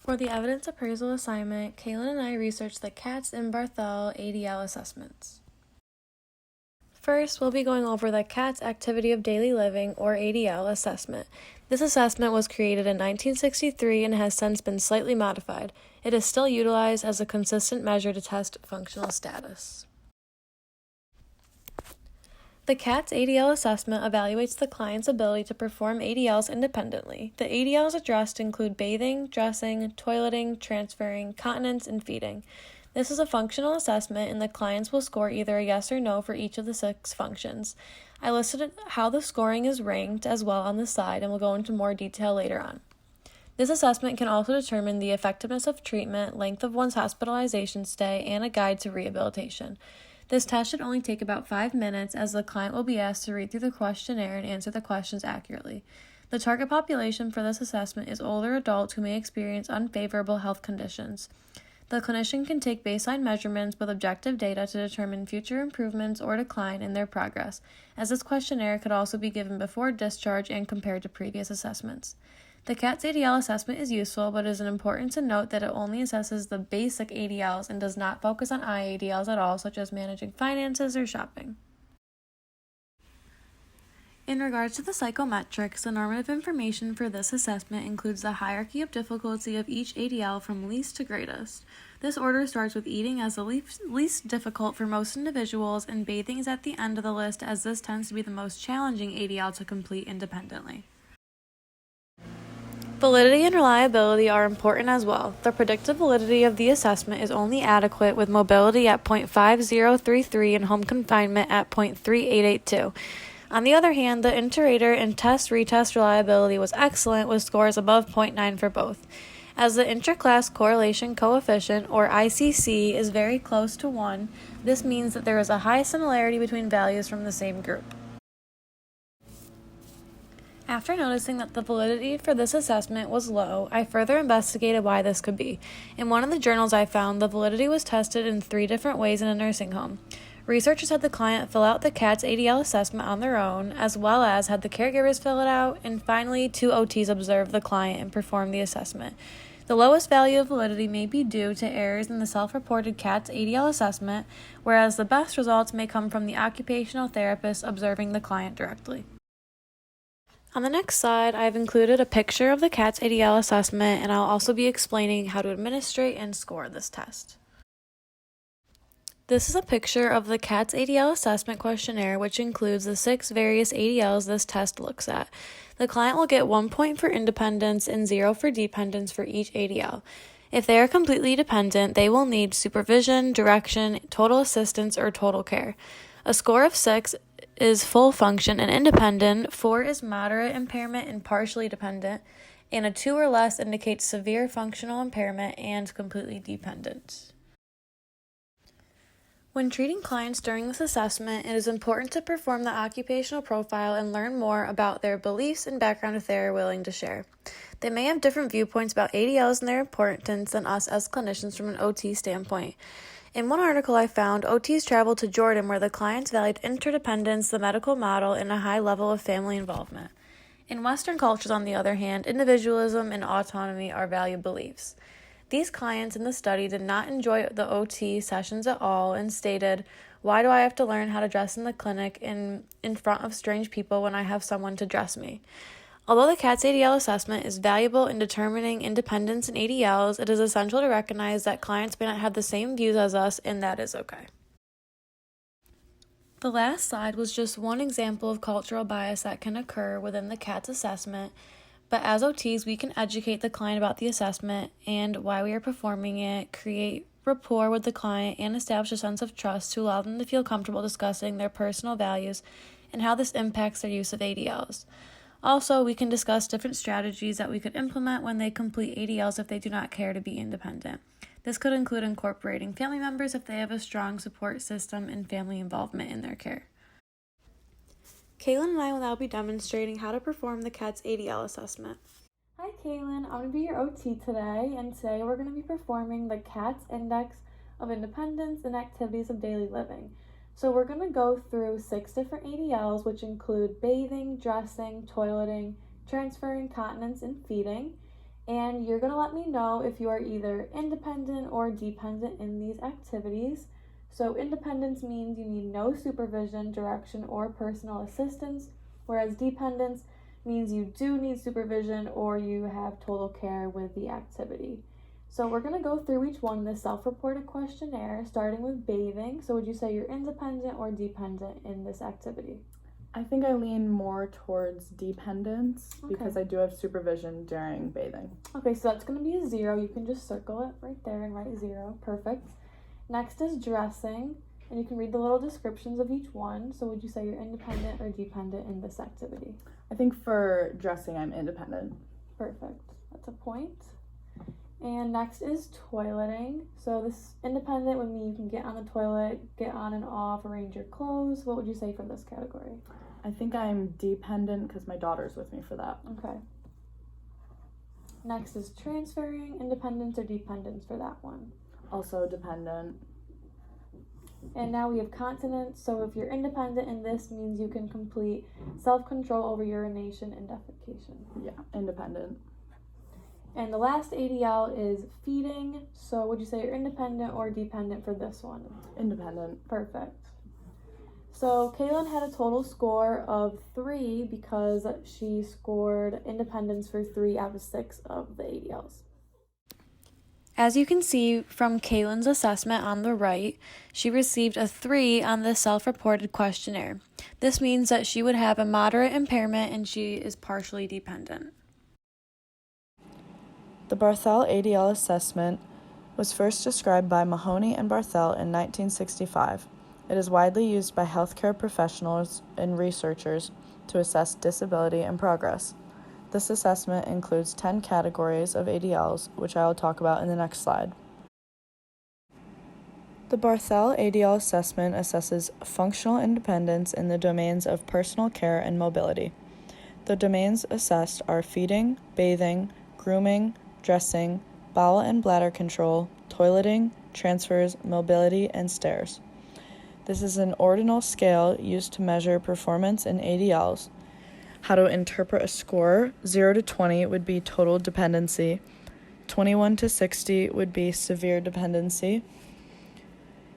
For the evidence appraisal assignment, Kaylin and I researched the Katz and Barthel ADL assessments. First, we'll be going over the Katz Activity of Daily Living, or ADL, assessment. This assessment was created in 1963 and has since been slightly modified. It is still utilized as a consistent measure to test functional status. The Katz ADL assessment evaluates the client's ability to perform ADLs independently. The ADLs addressed include bathing, dressing, toileting, transferring, continence, and feeding. This is a functional assessment, and the clients will score either a yes or no for each of the 6 functions. I listed how the scoring is ranked as well on the slide, and we'll go into more detail later on. This assessment can also determine the effectiveness of treatment, length of one's hospitalization stay, and a guide to rehabilitation. This test should only take about 5 minutes, as the client will be asked to read through the questionnaire and answer the questions accurately. The target population for this assessment is older adults who may experience unfavorable health conditions. The clinician can take baseline measurements with objective data to determine future improvements or decline in their progress, as this questionnaire could also be given before discharge and compared to previous assessments. The Katz ADL assessment is useful, but it is important to note that it only assesses the basic ADLs and does not focus on IADLs at all, such as managing finances or shopping. In regards to the psychometrics, the normative information for this assessment includes the hierarchy of difficulty of each ADL from least to greatest. This order starts with eating as the least difficult for most individuals, and bathing is at the end of the list, as this tends to be the most challenging ADL to complete independently. Validity and reliability are important as well. The predictive validity of the assessment is only adequate with mobility at 0.5033 and home confinement at 0.3882. On the other hand, the inter-rater and test-retest reliability was excellent, with scores above 0.9 for both. As the interclass correlation coefficient, or ICC, is very close to 1, this means that there is a high similarity between values from the same group. After noticing that the validity for this assessment was low, I further investigated why this could be. In one of the journals I found, the validity was tested in 3 different ways in a nursing home. Researchers had the client fill out the Katz ADL assessment on their own, as well as had the caregivers fill it out, and finally 2 OTs observe the client and perform the assessment. The lowest value of validity may be due to errors in the self-reported Katz ADL assessment, whereas the best results may come from the occupational therapist observing the client directly. On the next slide, I've included a picture of the Katz ADL assessment, and I'll also be explaining how to administrate and score this test. This is a picture of the Katz ADL assessment questionnaire, which includes the 6 various ADLs this test looks at. The client will get 1 point for independence and 0 for dependence for each ADL. If they are completely dependent, they will need supervision, direction, total assistance, or total care. A score of 6 is full function and independent, 4 is moderate impairment and partially dependent, and a 2 or less indicates severe functional impairment and completely dependent. When treating clients during this assessment, it is important to perform the occupational profile and learn more about their beliefs and background if they are willing to share. They may have different viewpoints about ADLs and their importance than us as clinicians from an OT standpoint. In one article I found, OTs traveled to Jordan where the clients valued interdependence, the medical model, and a high level of family involvement. In Western cultures, on the other hand, individualism and autonomy are valued beliefs. These clients in the study did not enjoy the OT sessions at all and stated, "Why do I have to learn how to dress in the clinic in front of strange people when I have someone to dress me?" Although the Katz ADL assessment is valuable in determining independence in ADLs, it is essential to recognize that clients may not have the same views as us, and that is okay. The last slide was just one example of cultural bias that can occur within the Katz assessment, but as OTs, we can educate the client about the assessment and why we are performing it, create rapport with the client, and establish a sense of trust to allow them to feel comfortable discussing their personal values and how this impacts their use of ADLs. Also, we can discuss different strategies that we could implement when they complete ADLs if they do not care to be independent. This could include incorporating family members if they have a strong support system and family involvement in their care. Kaylin and I will now be demonstrating how to perform the Katz ADL assessment. Hi Kaylin, I'm going to be your OT today, and today we're going to be performing the Katz Index of Independence and Activities of Daily Living. So we're going to go through 6 different ADLs, which include bathing, dressing, toileting, transferring, continence, and feeding. And you're going to let me know if you are either independent or dependent in these activities. So independence means you need no supervision, direction, or personal assistance, whereas dependence means you do need supervision or you have total care with the activity. So we're going to go through each one in the self-reported questionnaire, starting with bathing. So would you say you're independent or dependent in this activity? I think I lean more towards dependence because Okay. I do have supervision during bathing. Okay, so that's going to be a 0. You can just circle it right there and write 0. Perfect. Next is dressing, and you can read the little descriptions of each one. So would you say you're independent or dependent in this activity? I think for dressing, I'm independent. Perfect. That's a point. And next is toileting. So this independent would mean you can get on the toilet, get on and off, arrange your clothes. What would you say for this category? I think I'm dependent because my daughter's with me for that. Okay. Next is transferring, independence or dependence for that one? Also dependent. And now we have continence. So if you're independent in this, means you can complete self-control over urination and defecation. Yeah, independent. And the last ADL is feeding. So would you say you're independent or dependent for this one? Independent. Perfect. So Kaylin had a total score of 3 because she scored independence for 3 out of 6 of the ADLs. As you can see from Kaylin's assessment on the right, she received a 3 on the self-reported questionnaire. This means that she would have a moderate impairment and she is partially dependent. The Barthel ADL assessment was first described by Mahoney and Barthel in 1965. It is widely used by healthcare professionals and researchers to assess disability and progress. This assessment includes 10 categories of ADLs, which I will talk about in the next slide. The Barthel ADL assessment assesses functional independence in the domains of personal care and mobility. The domains assessed are feeding, bathing, grooming, dressing, bowel and bladder control, toileting, transfers, mobility, and stairs. This is an ordinal scale used to measure performance in ADLs. How to interpret a score: 0 to 20 would be total dependency, 21 to 60 would be severe dependency,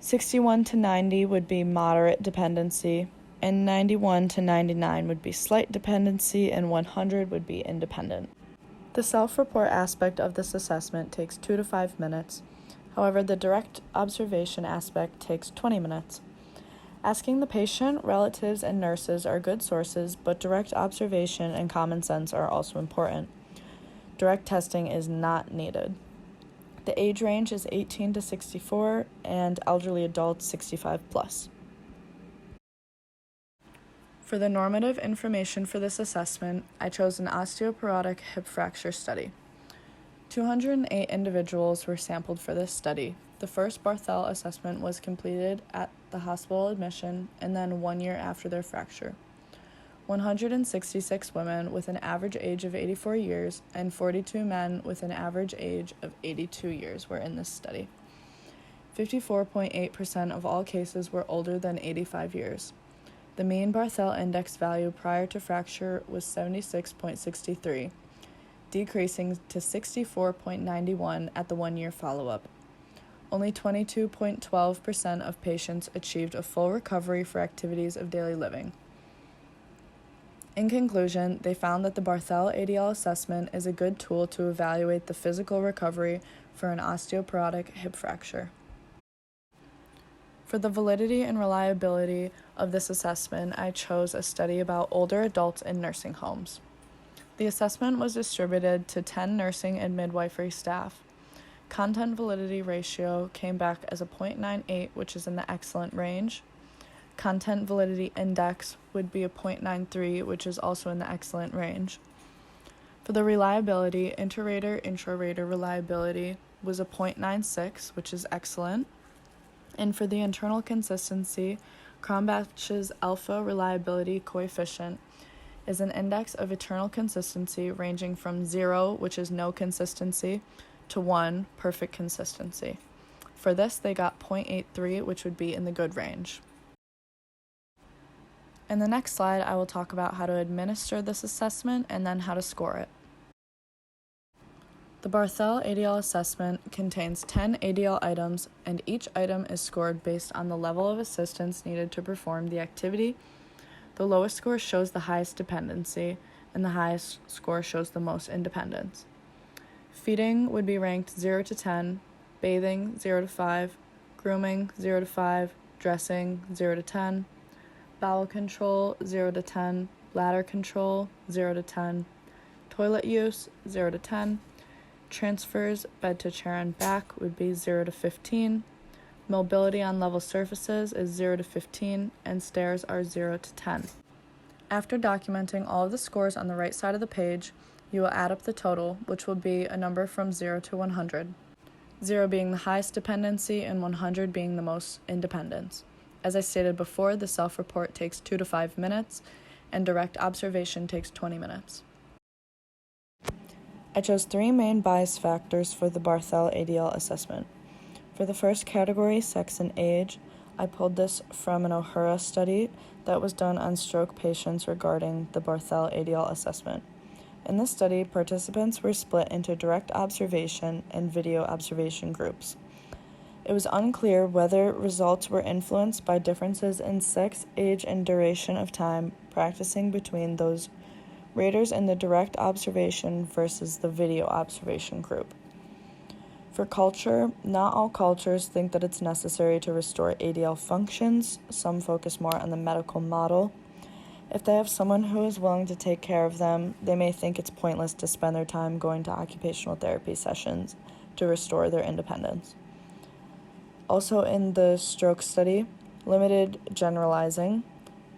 61 to 90 would be moderate dependency, and 91 to 99 would be slight dependency, and 100 would be independent. The self-report aspect of this assessment takes 2 to 5 minutes. However, the direct observation aspect takes 20 minutes. Asking the patient, relatives, and nurses are good sources, but direct observation and common sense are also important. Direct testing is not needed. The age range is 18 to 64 and elderly adults 65 plus. For the normative information for this assessment, I chose an osteoporotic hip fracture study. 208 individuals were sampled for this study. The first Barthel assessment was completed at the hospital admission and then 1 year after their fracture. 166 women with an average age of 84 years and 42 men with an average age of 82 years were in this study. 54.8% of all cases were older than 85 years. The mean Barthel index value prior to fracture was 76.63, decreasing to 64.91 at the 1 year follow-up. Only 22.12% of patients achieved a full recovery for activities of daily living. In conclusion, they found that the Barthel ADL assessment is a good tool to evaluate the physical recovery for an osteoporotic hip fracture. For the validity and reliability of this assessment, I chose a study about older adults in nursing homes. The assessment was distributed to 10 nursing and midwifery staff. Content validity ratio came back as a 0.98, which is in the excellent range. Content validity index would be a 0.93, which is also in the excellent range. For the reliability, inter-rater, intra-rater reliability was a 0.96, which is excellent. And for the internal consistency, Cronbach's alpha reliability coefficient is an index of internal consistency ranging from 0, which is no consistency, to 1, perfect consistency. For this, they got 0.83, which would be in the good range. In the next slide, I will talk about how to administer this assessment and then how to score it. The Barthel ADL assessment contains 10 ADL items, and each item is scored based on the level of assistance needed to perform the activity. The lowest score shows the highest dependency, and the highest score shows the most independence. Feeding would be ranked 0 to 10, bathing 0 to 5, grooming 0 to 5, dressing 0 to 10, bowel control 0 to 10, bladder control 0 to 10, toilet use 0 to 10, transfers bed to chair and back would be 0 to 15, mobility on level surfaces is 0 to 15, and stairs are 0 to 10. After documenting all of the scores on the right side of the page, you will add up the total, which will be a number from 0 to 100. 0 being the highest dependency and 100 being the most independence. As I stated before, the self-report takes 2 to 5 minutes, and direct observation takes 20 minutes. I chose 3 main bias factors for the Barthel ADL assessment. For the first category, sex and age, I pulled this from an O'Hara study that was done on stroke patients regarding the Barthel ADL assessment. In this study, participants were split into direct observation and video observation groups. It was unclear whether results were influenced by differences in sex, age, and duration of time practicing between those raters in the direct observation versus the video observation group. For culture, not all cultures think that it's necessary to restore ADL functions. Some focus more on the medical model. If they have someone who is willing to take care of them, they may think it's pointless to spend their time going to occupational therapy sessions to restore their independence. Also in the stroke study, limited generalizing,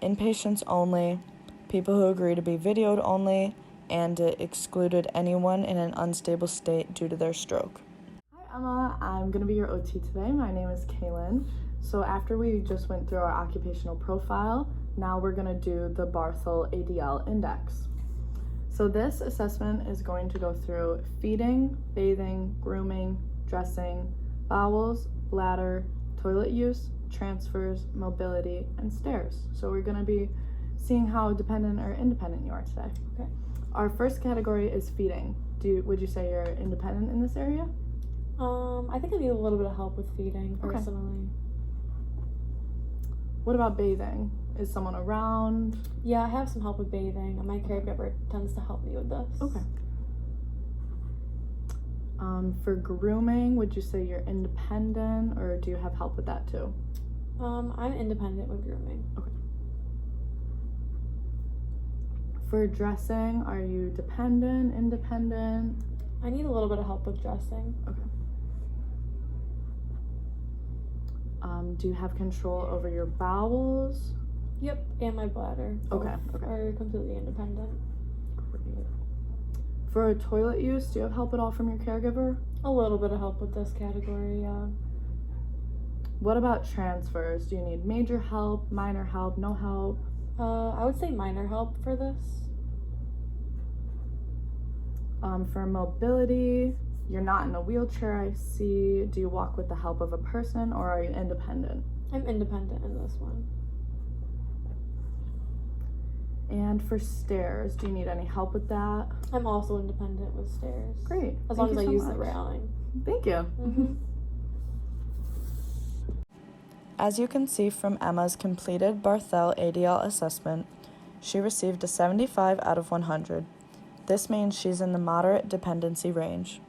inpatients only, people who agree to be videoed only, and it excluded anyone in an unstable state due to their stroke. Hi Emma, I'm going to be your OT today. My name is Kaylin. So after we just went through our occupational profile, now we're going to do the Barthel ADL index. So this assessment is going to go through feeding, bathing, grooming, dressing, bowels, bladder, toilet use, transfers, mobility, and stairs. So we're going to be seeing how dependent or independent you are today. Okay. Our first category is feeding. Would you say you're independent in this area? I think I need a little bit of help with feeding personally. Okay. What about bathing? Is someone around? Yeah, I have some help with bathing, and my caregiver tends to help me with this. Okay. For grooming, would you say you're independent, or do you have help with that too? I'm independent with grooming. Okay. For dressing, are you dependent, independent? I need a little bit of help with dressing. Okay. Do you have control over your bowels? Yep, and my bladder. Okay. Are completely independent. Great. For toilet use, do you have help at all from your caregiver? A little bit of help with this category, yeah. What about transfers? Do you need major help, minor help, no help? I would say minor help for this. For mobility, you're not in a wheelchair, I see. Do you walk with the help of a person, or are you independent? I'm independent in this one. And for stairs, do you need any help with that? I'm also independent with stairs. Great. As long as I use the railing. Thank you. Mm-hmm. As you can see from Emma's completed Barthel ADL assessment, she received a 75 out of 100. This means she's in the moderate dependency range.